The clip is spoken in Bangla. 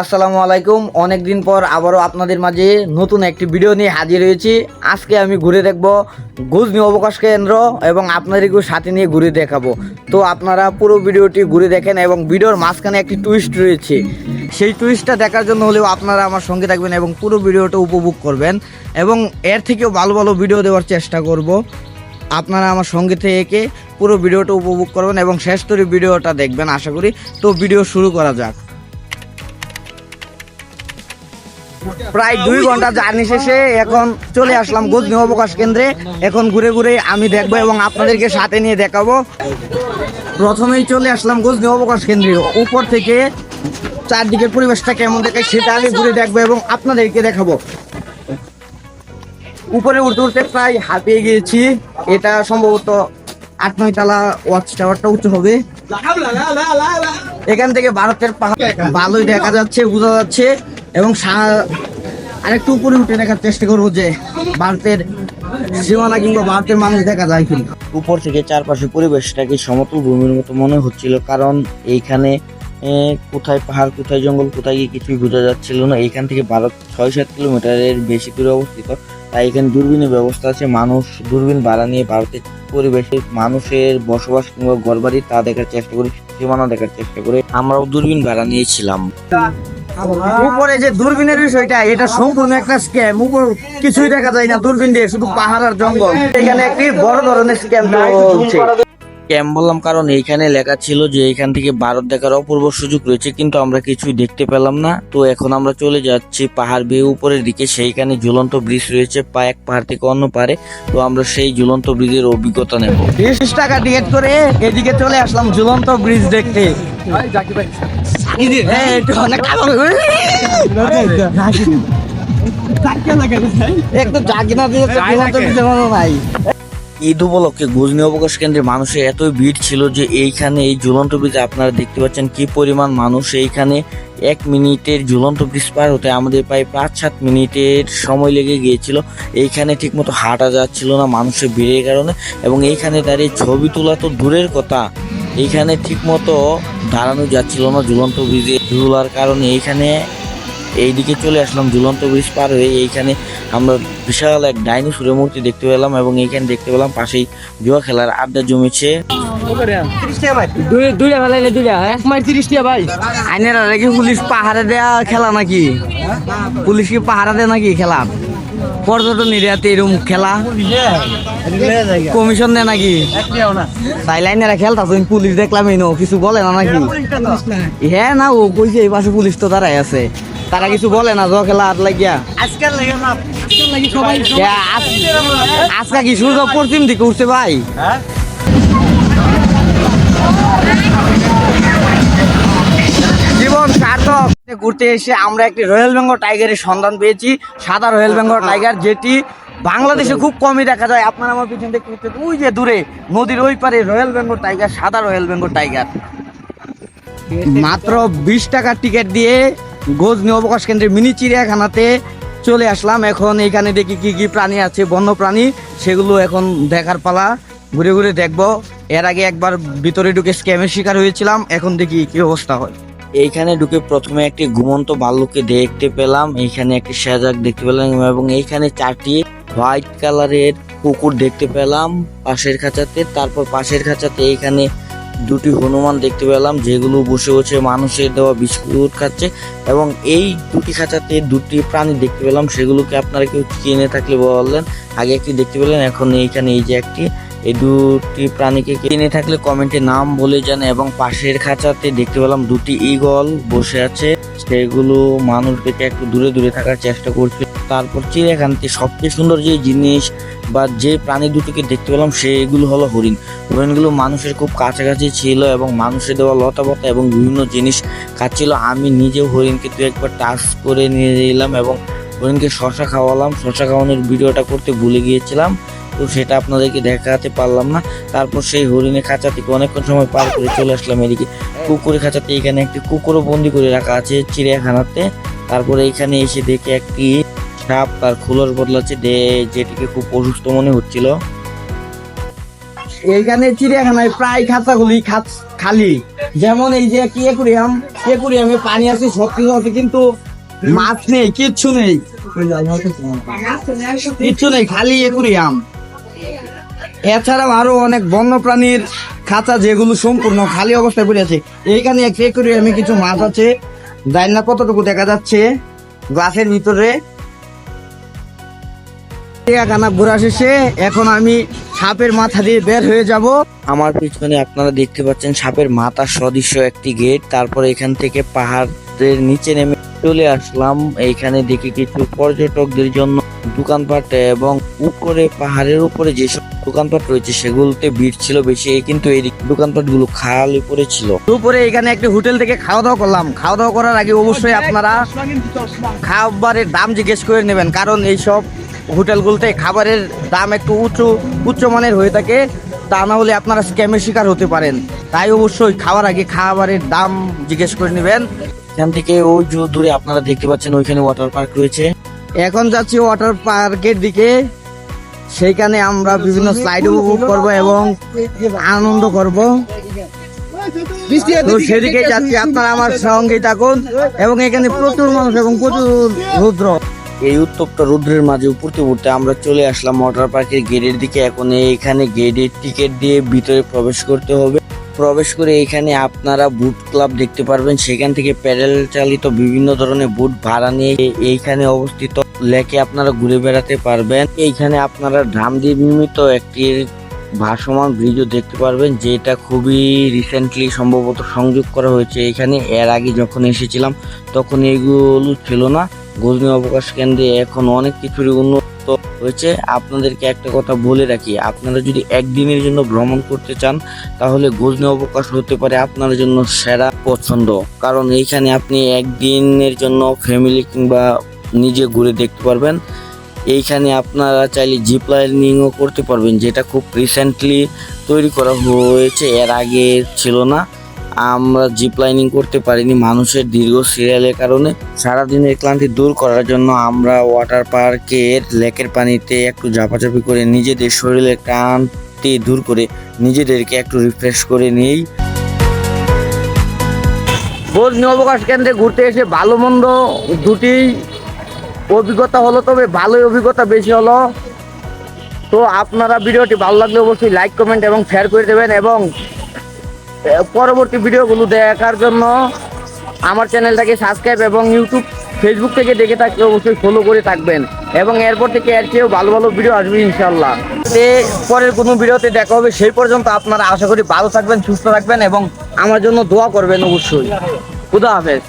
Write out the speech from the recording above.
আসসালামু আলাইকুম। অনেক দিন পর আবারও আপনাদের মাঝে নতুন একটি ভিডিও নিয়ে হাজির হয়েছি। আজকে আমি ঘুরে দেখব গজনী অবকাশ কেন্দ্র এবং আপনাদেরকেও সাথে নিয়ে ঘুরে দেখাবো। তো আপনারা পুরো ভিডিওটি ঘুরে দেখেন এবং ভিডিওর মাঝখানে একটি টুইস্ট রয়েছে, সেই টুইস্টটা দেখার জন্য হলেও আপনারা আমার সঙ্গে থাকবেন এবং পুরো ভিডিওটা উপভোগ করবেন এবং এর থেকেও ভালো ভালো ভিডিও দেওয়ার চেষ্টা করব। আপনারা আমার সঙ্গে থেকে পুরো ভিডিওটা উপভোগ করবেন এবং শেষ করে ভিডিওটা দেখবেন আশা করি। তো ভিডিও শুরু করা যাক। প্রায় 2 ঘন্টা জার্নি শেষে এখন চলে আসলাম গজনী অবকাশ কেন্দ্রে। এখন ঘুরে ঘুরে আমি দেখবো এবং আপনাদেরকে সাথে নিয়ে দেখাবো। প্রথমেই চলে আসলাম গজনী অবকাশ কেন্দ্রে। উপর থেকে চারদিকের পরিবেশটা কেমন দেখায় সেটা আমি ঘুরে দেখবো এবং আপনাদেরকে দেখাবো। উপরে উঠতে উঠতে প্রায় হাঁপিয়ে গিয়েছি। এটা সম্ভবত 8-9 তলা ওয়াচ টাওয়ারটা উঁচু হবে। এখান থেকে ভারতের পাহাড় ভালোই দেখা যাচ্ছে, বোঝা যাচ্ছে এবং আরেকটু উপরে উঠে দেখার চেষ্টা করবো যে ভারতের সীমানা কিংবা ভারতের মানুষ দেখা যায় কিনা। উপর থেকে চারপাশে পরিবেশটাকে সমতল ভূমির মতো মনে হচ্ছিল, কারণ এইখানে কোথায় পাহাড় কোথায় জঙ্গল কোথায় গিয়ে কিছুই বোঝা যাচ্ছিল না। এইখান থেকে ভারত 6-7 কিলোমিটারের বেশি দূরে অবস্থিত। তাই এখানে দূরবীনের ব্যবস্থা আছে। মানুষ দূরবীন ভাড়া নিয়ে ভারতের পরিবেশে মানুষের বসবাস কিংবা ঘরবাড়ি তা দেখার চেষ্টা করি, সীমানা দেখার চেষ্টা করি। আমরাও দূরবীন ভাড়া নিয়েছিলাম। উপরে যে দূরবীনের বিষয়টা, এটা সম্পূর্ণ একটা স্ক্যাম। উপর কিছুই দেখা যায় না দূরবীন দিয়ে, শুধু পাহাড় আর জঙ্গল। এখানে একটি বড় ধরনের স্ক্যাম চলছে। স্ক্যাম বললাম কারণ এইখানে লেখা ছিল যে এখান থেকে ভারত দেখার অপূর্ব সুযোগ রয়েছে, কিন্তু আমরা কিছুই দেখতে পেলাম না। তো এখন আমরা চলে যাচ্ছি পাহাড় বেয়ে উপরের দিকে। সেইখানে ঝুলন্ত ব্রিজ রয়েছে এক পাহাড় থেকে অন্য পারে। তো আমরা সেই ঝুলন্ত ব্রিজের অভিজ্ঞতা নেব। 20 টাকা টিকিট করে এদিকে চলে আসলাম ঝুলন্ত ব্রিজ দেখতে। একটু জাগিনা দিয়ে নাই। ঈদ উপলক্ষে গজনী অবকাশ কেন্দ্রে মানুষের এতই ভিড় ছিল যে এইখানে এই ঝুলন্ত ব্রিজে আপনারা দেখতে পাচ্ছেন কি পরিমাণ মানুষ। এইখানে 1 মিনিটের ঝুলন্ত ব্রিজ পার হতে আমাদের প্রায় 5-7 মিনিটের সময় লেগে গিয়েছিল। এইখানে ঠিকমতো হাঁটা যাচ্ছিল না মানুষের ভিড়ের কারণে, এবং এইখানে দাঁড়িয়ে ছবি তোলা তো দূরের কথা, এইখানে ঠিকমতো দাঁড়ানো যাচ্ছিল না ঝুলন্ত ব্রিজে ঝুলার কারণে। এইখানে এইদিকে চলে আসলাম ঝুলন্ত ব্রিজ পার হয়ে। এইখানে আমরা বিশাল এক ডাইনোসরের মূর্তি দেখতে পেলাম এবং এইখানে দেখতে পেলাম পাশেই জুয়া খেলার আড্ডা জমেছে। পুলিশ পাহাড়ে দেয়া খেলা নাকি? পুলিশ কি পাহাড়ে দেয় নাকি খেলা? পর্যটন এরিয়াতে এরকম খেলা কমিশন দেয় নাকি? তাই লাইনেরা খেলতা তুমি পুলিশ দেখলাম এই কিছু বলে না নাকি? হ্যাঁ না, ও কইছে এই পাশে পুলিশ তো দাঁড়াই আছে, তারা কিছু বলে না জুয়া খেলা আর লাগিয়া? আজকে কি সূর্য পশ্চিম দিকে উঠছে ভাই? জীবন সার্থক। ঘুরতে এসে আমরা একটি রয়্যাল বেঙ্গল টাইগারের সন্ধান পেয়েছি। সাদা রয়্যাল বেঙ্গল টাইগার, যেটি বাংলাদেশে খুব কমই দেখা যায়। আপনারা আমার পিছন থেকে ওই যে দূরে নদীর ওই পারে রয়্যাল বেঙ্গল টাইগার, সাদা রয়্যাল বেঙ্গল টাইগার। মাত্র 20 টাকার টিকিট দিয়ে গজনী অবকাশ কেন্দ্রের মিনি চিড়িয়াখানাতে চলে আসলাম। এখন এইখানে দেখি কি কি প্রাণী আছে, বন্য প্রাণী, সেগুলো এখন দেখার পালা। ঘুরে ঘুরে দেখবো। এর আগে একবার ভিতরে ঢুকে স্ক্যামের শিকার হয়েছিলাম, এখন দেখি কি অবস্থা হয়। এইখানে ঢুকে প্রথমে একটি ঘুমন্ত ভাল্লুককে দেখতে পেলাম, এইখানে একটি শেজাক দেখতে পেলাম এবং এইখানে 4টি হোয়াইট কালারের কুকুর দেখতে পেলাম পাশের খাঁচাতে। তারপর পাশের খাঁচাতে এইখানে 2টি হনুমান দেখতে পেলাম, যেগুলো বসে বসে মানুষের দেওয়া বিস্কুট খাচ্ছে। এবং এই 2টি খাঁচাতে 2টি প্রাণী দেখতে পেলাম, সেগুলোকে আপনারা কেউ চিনে থাকলে বললেন। আগে একটি দেখতে পেলেন, এখন এইখানে এই যে একটি, এই 2টি প্রাণীকে চিনে থাকলে কমেন্টে নাম বলে যান। এবং পাশের খাঁচাতে দেখতে পেলাম 2টি ঈগল বসে আছে, সেগুলো মানুষ দেখে একটু দূরে দূরে থাকার চেষ্টা করছে। তারপর চিড়িয়াখানাতে সবচেয়ে সুন্দর যে জিনিস বা যে প্রাণী দুটোকে দেখতে পেলাম সেগুলো হলো হরিণ। হরিণগুলো মানুষের খুব কাছাকাছি ছিল এবং মানুষের দেওয়া লতা পাতা এবং বিভিন্ন জিনিস খাচ্ছিল। আমি নিজেও হরিণকে 2-1 টাচ করে নিয়ে এলাম এবং হরিণকে শশা খাওয়ালাম। শশা খাওয়ানোর ভিডিওটা করতে ভুলে গিয়েছিলাম, তো সেটা আপনাদেরকে দেখাতে পারলাম না। তারপর সেই হরিণের খাঁচা থেকে অনেকক্ষণ সময় পার করে চলে আসলাম এদিকে কুকুরের খাঁচাতে। এখানে একটি কুকুরও বন্দি করে রাখা আছে চিড়িয়াখানাতে। তারপরে এখানে এসে দেখে একটি সাপ তার খোলস বদলাচ্ছে, যেটিকে খুব অসুস্থ মনে হচ্ছিল। এইখানে চিড়িয়াখানায় প্রায় খালি। যেমন এই যে কি একুরিয়ামে পানি আছে, সব কিছু আছে, কিন্তু মাছ নেই, কিচ্ছু নেই, কিচ্ছু নেই, খালি একুরিয়াম। এছাড়াও আরো অনেক বন্যপ্রাণীর খাঁচা যেগুলো সম্পূর্ণ খালি অবস্থায় পড়ে আছে। এইখানে একটা একুরিয়ামে কিছু মাছ আছে, জানি না কতটুকু দেখা যাচ্ছে গ্লাসের ভিতরে। চিড়িয়াখানা ঘোরা শেষে এখন আমি সাপের মাথা দিয়ে বের হয়ে যাব। আমার পিছনে আপনারা দেখতে পাচ্ছেন সাপের মাথা সদৃশ্য একটি গেট। তারপর এখান থেকে পাহাড়ের নিচে নেমে চলে আসলাম। এইখানে দেখি কিছু পর্যটকদের জন্য দোকানপাট, এবং উপরে পাহাড়ের উপরে যেসব দোকানপাট রয়েছে সেগুলোতে ভিড় ছিল বেশি, কিন্তু এই দোকানপাট গুলো খালি পড়েছিল। দুপুরে এখানে একটি হোটেল থেকে খাওয়া দাওয়া করলাম। খাওয়া দাওয়া করার আগে অবশ্যই আপনারা খাবারের দাম জিজ্ঞেস করে নেবেন, কারণ এইসব হোটেলগুলোতে খাবারের দাম একটু উচ্চ মানের হয়ে থাকে, তা না হলে আপনারা স্ক্যামের শিকার হতে পারেন। তাই অবশ্যই খাওয়ার আগে খাবারের দাম জিজ্ঞেস করে নেবেন। এখান থেকে ওই যে দূরে আপনারা দেখতে পাচ্ছেন ওইখানে ওয়াটার পার্ক রয়েছে। এখন যাচ্ছি ওয়াটার পার্কের দিকে, সেইখানে আমরা বিভিন্ন স্লাইড উপভোগ করব এবং আনন্দ করব। তো সেদিকে যাচ্ছি, আপনারা আমার সঙ্গে থাকুন। এবং এখানে প্রচুর মানুষ এবং প্রচুর রৌদ্র। এই উত্তপ্ত রৌদ্রের মাঝে উপরতে উঠতে আমরা চলে আসলাম ওয়াটার পার্কের গেটের দিকে। এখন এইখানে গেটের টিকিট দিয়ে ভিতরে প্রবেশ করতে হবে। প্রবেশ করে এখানে আপনারা বুট ক্লাব দেখতে পারবেন। সেখান থেকে প্যাডেল চালিত বিভিন্ন ধরনের বুট ভাড়া নিয়ে এইখানে অবস্থিত লেকে আপনারা ঘুরে বেড়াতে পারবেন। এইখানে আপনারা ড্রাম দিয়ে নির্মিত একটি ভাসমান ব্রিজও দেখতে পারবেন, যেটা খুবই রিসেন্টলি সম্ভবত সংযোগ করা হয়েছে এখানে। এর আগে যখন এসেছিলাম তখন এইগুলো ছিল না। গজনী অবকাশ কেন্দ্রে এখন অনেক কিছুরই উন্নত হয়েছে। আপনাদেরকে একটা কথা বলে রাখি, আপনারা যদি একদিনের জন্য ভ্রমণ করতে চান তাহলে গজনী অবকাশ হতে পারে আপনার জন্য সেরা পছন্দ, কারণ এইখানে আপনি একদিনের জন্য ফ্যামিলি কিংবা নিজে ঘুরে দেখতে পারবেন। এইখানে আপনারা চাইলে জিপ লাইনিংও করতে পারবেন, যেটা খুব রিসেন্টলি তৈরি করা হয়েছে, এর আগে ছিল না। আমরা জিপ লাইনিং করতে পারিনি মানুষের দীর্ঘ সিরিয়ালের কারণে। সারাদিনের ক্লান্তি দূর করার জন্য আমরা ওয়াটার পার্কের লেকের পানিতে একটু ঝাপাঝাপি করে নিজেদের শরীরের ক্লান্তি দূর করে নিজেদেরকে একটু রিফ্রেশ করে নিই। গজনী অবকাশ কেন্দ্রে ঘুরতে এসে ভালো মন্দ দুটি অভিজ্ঞতা হলো, তবে ভালোই অভিজ্ঞতা বেশি হলো। তো আপনারা ভিডিওটি ভালো লাগলে অবশ্যই লাইক, কমেন্ট এবং শেয়ার করে দেবেন, এবং পরবর্তী ভিডিওগুলো দেখার জন্য আমার চ্যানেলটাকে সাবস্ক্রাইব এবং ইউটিউব, ফেসবুক থেকে দেখে থাকলে অবশ্যই ফলো করে থাকবেন। এবং এরপর থেকে এর চেয়েও ভালো ভালো ভিডিও আসবে ইনশাল্লাহ। পরের কোনো ভিডিওতে দেখা হবে, সেই পর্যন্ত আপনারা আশা করি ভালো থাকবেন, সুস্থ থাকবেন এবং আমার জন্য দোয়া করবেন অবশ্যই। খুদা হাফেজ।